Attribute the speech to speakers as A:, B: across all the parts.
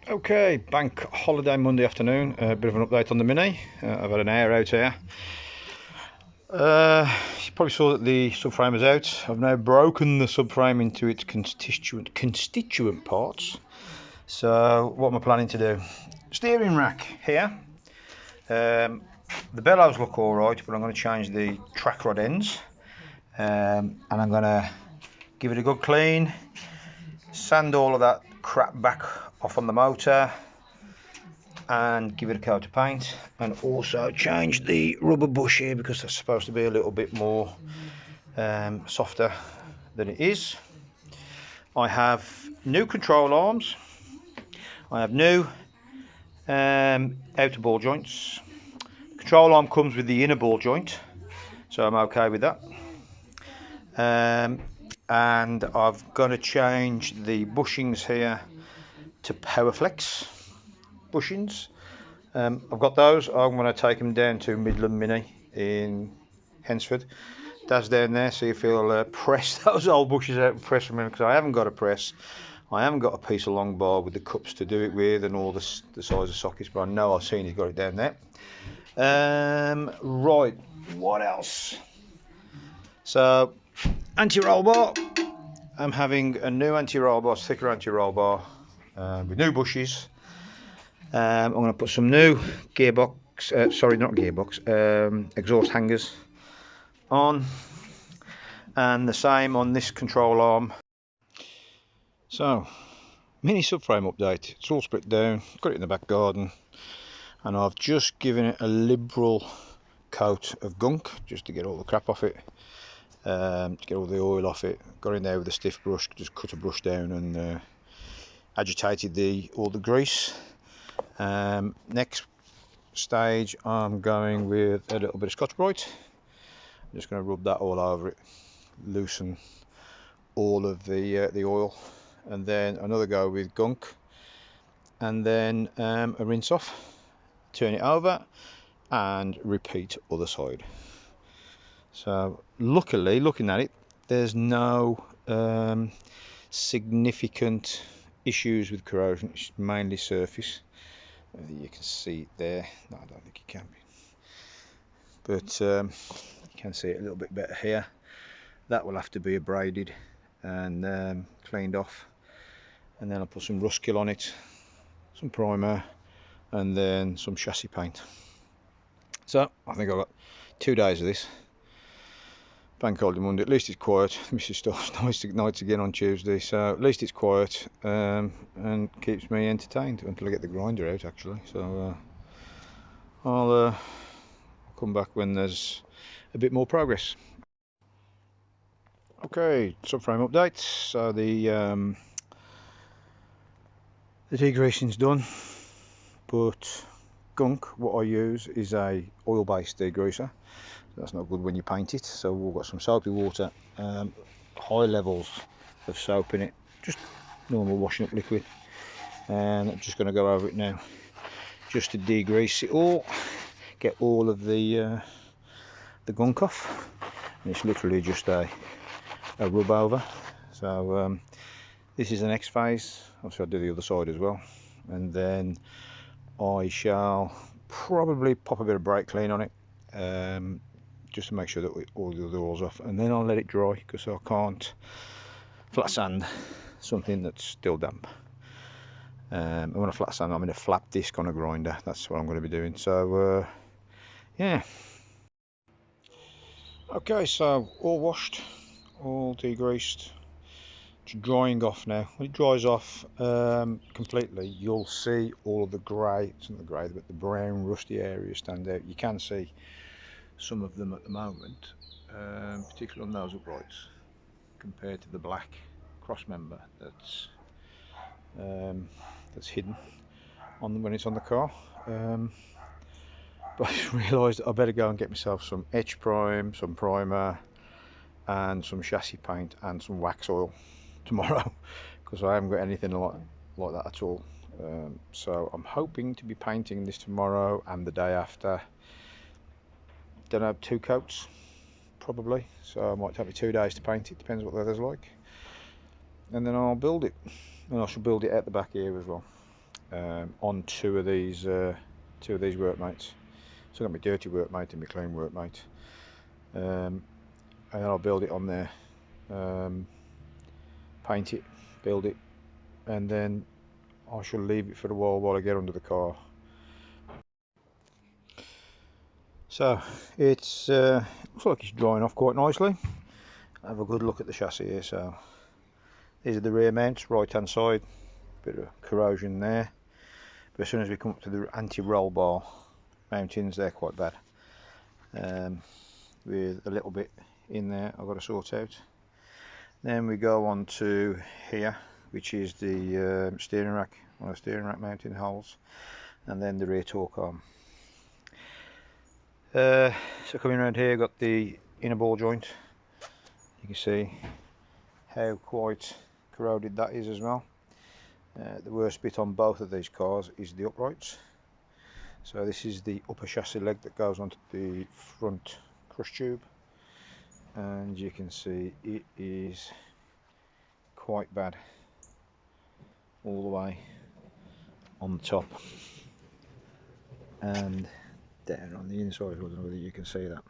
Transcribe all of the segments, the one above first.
A: Okay, bank holiday Monday afternoon. A bit of an update on the Mini. I've had an air out here. You probably saw that the subframe is out. I've now broken the subframe into its constituent parts. So what am I planning to do? Steering rack here. The bellows look alright, but I'm going to change the track rod ends. And I'm going to give it a good clean, sand all of that crap back off on the motor, and give it a coat of paint, and also change the rubber bush here because that's supposed to be a little bit more softer than it is. I have new control arms. I have new outer ball joints. Control arm comes with the inner ball joint, so I'm okay with that. And I've got to change the bushings here to Powerflex bushings. I've got those. I'm going to take them down to Midland Mini in Hensford. That's down there, so if you'll press those old bushes out and press them in, because I haven't got a press. I haven't got a piece of long bar with the cups to do it with and all the size of sockets, but I know I've seen he's got it down there. Right, what else? So, anti-roll bar. I'm having a new anti-roll bar, thicker anti-roll bar with new bushes. I'm going to put some new gearbox, sorry, not gearbox, exhaust hangers on, and the same on this control arm. So, Mini subframe update. It's all split down, got it in the back garden, and I've just given it a liberal coat of gunk just to get all the crap off it, to get all the oil off it. Got in there with a stiff brush, just cut a brush down and agitated all the grease. Next stage, I'm going with a little bit of Scotch-Brite. I'm just going to rub that all over it, loosen all of the oil, and then another go with gunk, and then a rinse off, turn it over, and repeat other side. So luckily, looking at it, there's no significant issues with corrosion. It's mainly surface. You can see it there. No, I don't think you can be, but you can see it a little bit better here. That will have to be abraded and cleaned off, and then I'll put some rust kill on it, some primer, and then some chassis paint. So I think I've got 2 days of this. Bank holiday Monday, at least it's quiet. Mrs. Stuff's nights again on Tuesday, so at least it's quiet and keeps me entertained until I get the grinder out actually. So I'll come back when there's a bit more progress. Okay, subframe update. So the degreasing's done, but gunk, what I use is a oil-based degreaser. That's not good when you paint it, so we've got some soapy water, high levels of soap in it, just normal washing up liquid, and I'm just going to go over it now just to degrease it all, get all of the gunk off, and it's literally just a rub over. So this is the next phase. Obviously I'll do the other side as well, and then I shall probably pop a bit of brake clean on it, just to make sure that all the other oil's off, and then I'll let it dry because I can't flat sand something that's still damp. And when I flat sand, I'm in a flat disc on a grinder. That's what I'm going to be doing. So yeah. Okay, so all washed, all degreased. It's drying off now. When it dries off completely, you'll see all of the grey, it's not the grey, but the brown rusty areas stand out. You can see some of them at the moment, particularly on those uprights, compared to the black cross member that's hidden on when it's on the car. But I realised I better go and get myself some etch prime, some primer, and some chassis paint and some wax oil tomorrow, because I haven't got anything like that at all. So I'm hoping to be painting this tomorrow and the day after. Don't know, 2 coats probably, so I might take me 2 days to paint it, depends what the weather's like, and then I'll build it, and I shall build it at the back here as well. on two of these workmates. So I've got my dirty workmate and my clean workmate, and then I'll build it on there, paint it, build it, and then I shall leave it for a while I get under the car. So it's looks like it's drying off quite nicely. Have a good look at the chassis here. So these are the rear mounts, right hand side, bit of corrosion there, but as soon as we come up to the anti-roll bar mountings, they're quite bad, with a little bit in there I've got to sort out. Then we go on to here, which is the steering rack, one of the steering rack mounting holes, and then the rear torque arm. So coming around here, got the inner ball joint. You can see how quite corroded that is as well. The worst bit on both of these cars is the uprights. So this is the upper chassis leg that goes onto the front crush tube, and you can see it is quite bad all the way on the top and down on the inside. I don't know whether you can see that.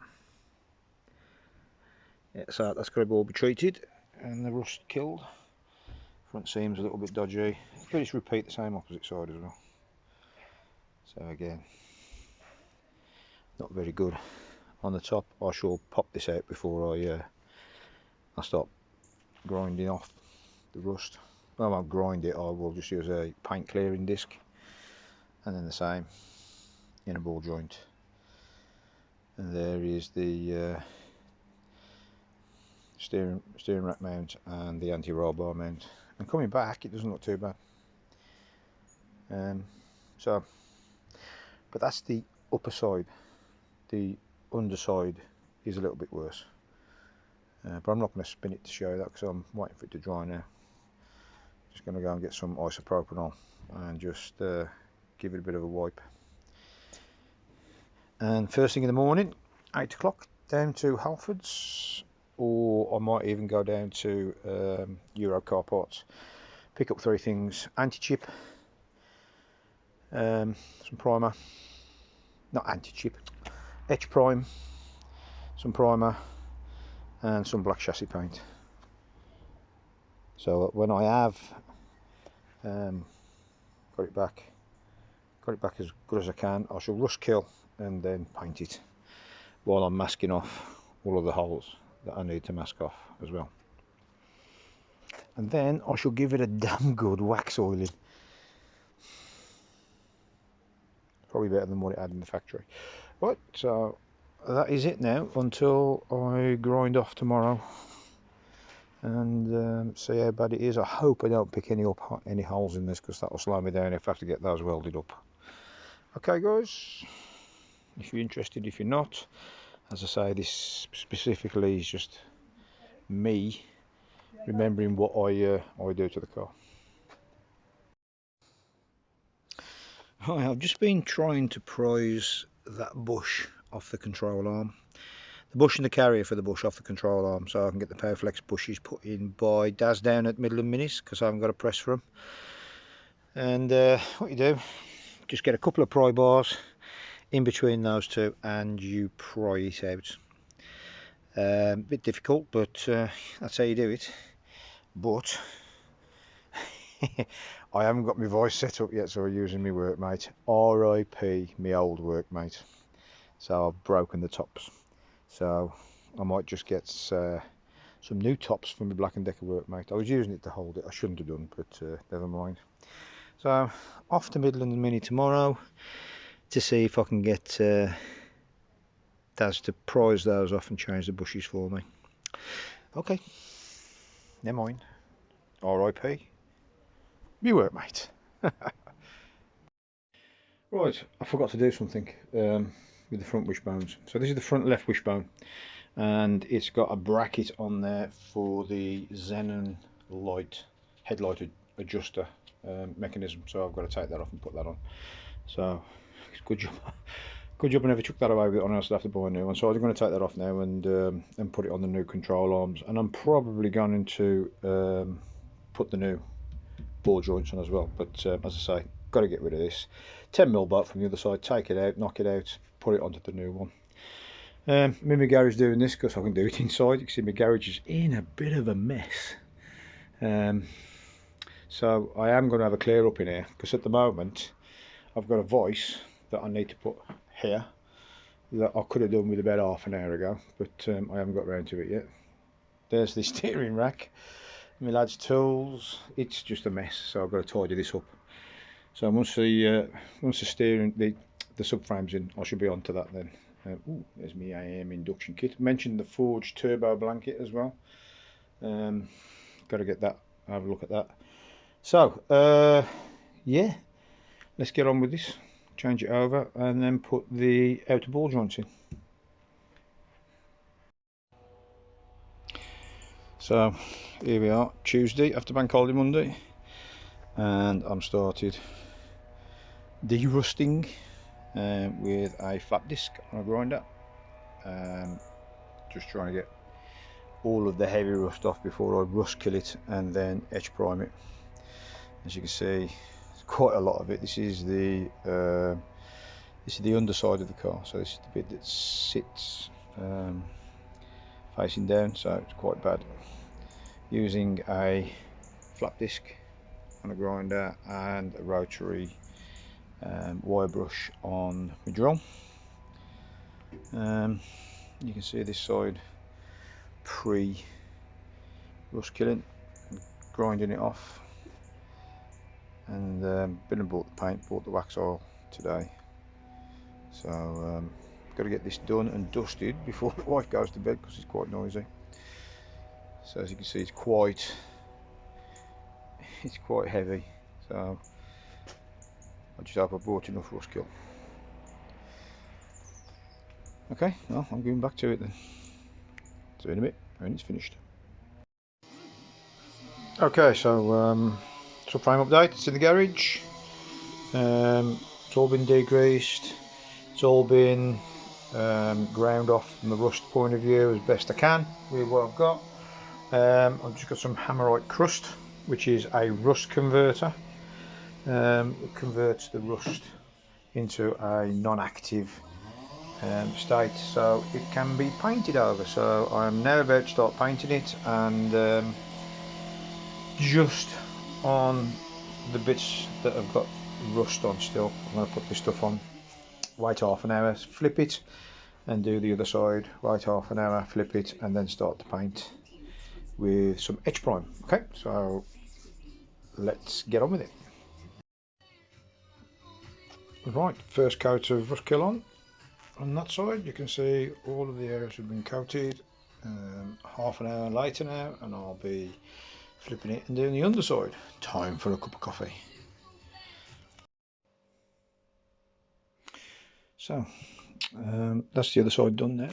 A: Yeah, so that's got to all be treated and the rust killed. Front seam's a little bit dodgy, but it's repeat the same opposite side as well. So again, not very good. On the top, I shall pop this out before I start grinding off the rust. I won't grind it, I will just use a paint clearing disc, and then the same inner ball joint. And there is the steering rack mount and the anti-roll bar mount. And coming back, it doesn't look too bad. But that's the upper side. The underside is a little bit worse. But I'm not going to spin it to show you that because I'm waiting for it to dry now. Just going to go and get some isopropanol and just give it a bit of a wipe. And first thing in the morning, 8 o'clock, down to Halfords, or I might even go down to Euro Car Parts, pick up 3 things: anti-chip, some primer, not anti-chip, etch prime, some primer, and some black chassis paint. So when I have got it back as good as I can, I shall rust kill and then paint it while I'm masking off all of the holes that I need to mask off as well. And then I shall give it a damn good wax oiling. Probably better than what it had in the factory. Right, so that is it now until I grind off tomorrow and see how bad it is. I hope I don't pick any holes in this, because that will slow me down if I have to get those welded up. Okay guys, if you're interested, if you're not, as I say, this specifically is just me remembering what I do to the car. Hi, I've just been trying to prise that bush off the control arm. The bush and the carrier for the bush off the control arm, so I can get the Powerflex bushes put in by Daz down at Midland Minis, because I haven't got a press for them. And what you do, just get a couple of pry bars in between those two and you pry it out. Bit difficult, but that's how you do it. But I haven't got my voice set up yet, so I'm using my workmate. RIP my old workmate. So I've broken the tops. So I might just get some new tops from my Black & Decker workmate. I was using it to hold it. I shouldn't have done, but never mind. So off to Midland Mini tomorrow to see if I can get Daz to prise those off and change the bushes for me. Okay, never mind. RIP me workmate. Right, I forgot to do something with the front wishbones. So this is the front left wishbone, and it's got a bracket on there for the xenon light headlight adjuster mechanism, so I've got to take that off and put that on. So it's good job I never took that away with it on, else I'd have to buy a new one. So I'm going to take that off now and put it on the new control arms, and I'm probably going to put the new ball joints on as well. But as I say, got to get rid of this. 10mm bolt from the other side, take it out, knock it out, put it onto the new one. I'm in my garage doing this because I can do it inside. You can see my garage is in a bit of a mess. So I am going to have a clear up in here, because at the moment I've got a voice that I need to put here that I could have done with about half an hour ago, but I haven't got around to it yet. There's the steering rack, my lad's tools. It's just a mess, so I've got to tidy this up. So once the steering, the subframe's in, I should be on to that then. Ooh, there's my AM induction kit. Mentioned the forged turbo blanket as well. Got to get that, have a look at that. So yeah, let's get on with this. Change it over and then put the outer ball joints in. So here we are, Tuesday after Bank Holiday Monday, and I'm started de-rusting with a flat disc on a grinder. Just trying to get all of the heavy rust off before I rust kill it and then etch prime it. As you can see, quite a lot of it. This is the underside of the car, so this is the bit that sits facing down, so it's quite bad. Using a flat disc on a grinder and a rotary wire brush on my drill. You can see this side pre rust killing, grinding it off, and been and bought the paint, bought the wax oil today. So got to get this done and dusted before the wife goes to bed, because it's quite noisy. So as you can see, it's quite heavy, so I just hope I brought enough rust kill. Okay, well, I'm going back to it then. See you in a bit when it's finished. Okay, so subframe update. It's in the garage. It's all been degreased. It's all been ground off from the rust point of view as best I can with what I've got. I've just got some Hammerite crust, which is a rust converter. It converts the rust into a non-active state, so it can be painted over. So I'm now about to start painting it, and just on the bits that have got rust on still, I'm going to put this stuff on, wait half an hour, flip it and do the other side, wait half an hour, flip it, and then start to paint with some etch prime. Okay, so let's get on with it. Right, first coat of rust kill on that side. You can see all of the areas have been coated. Half an hour later now, and I'll be flipping it and doing the underside. Time for a cup of coffee. So that's the other side done now,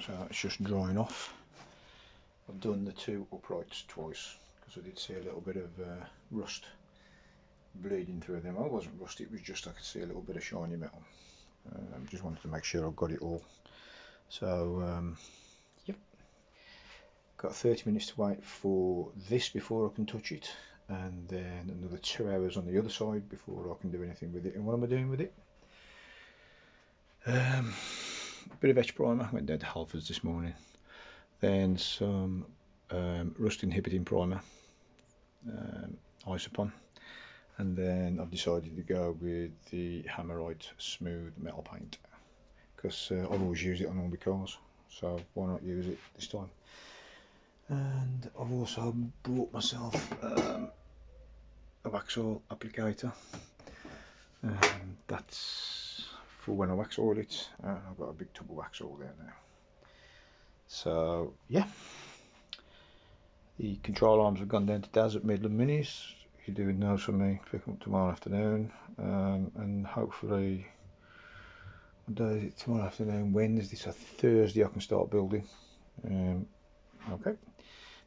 A: so it's just drying off. I've done the two uprights twice because I did see a little bit of rust bleeding through them. Well, it wasn't rust, it was just I could see a little bit of shiny metal. Just wanted to make sure I've got it all. So yep, got 30 minutes to wait for this before I can touch it, and then another 2 hours on the other side before I can do anything with it. And what am I doing with it? A bit of etch primer, went down to Halfords this morning, then some rust inhibiting primer, Isopon, and then I've decided to go with the Hammerite smooth metal paint, because I've always used it on all my cars, so why not use it this time. And I've also bought myself a wax oil applicator, that's for when I wax oil it. I've got a big tub of wax oil there now. So yeah, the control arms have gone down to Daz at Midland Minis. You're doing those for me, pick them up tomorrow afternoon, and hopefully, what day is it? Tomorrow afternoon, Wednesday, so Thursday I can start building. Okay,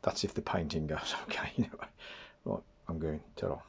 A: that's if the painting goes okay. Right, I'm going. Ta-ra.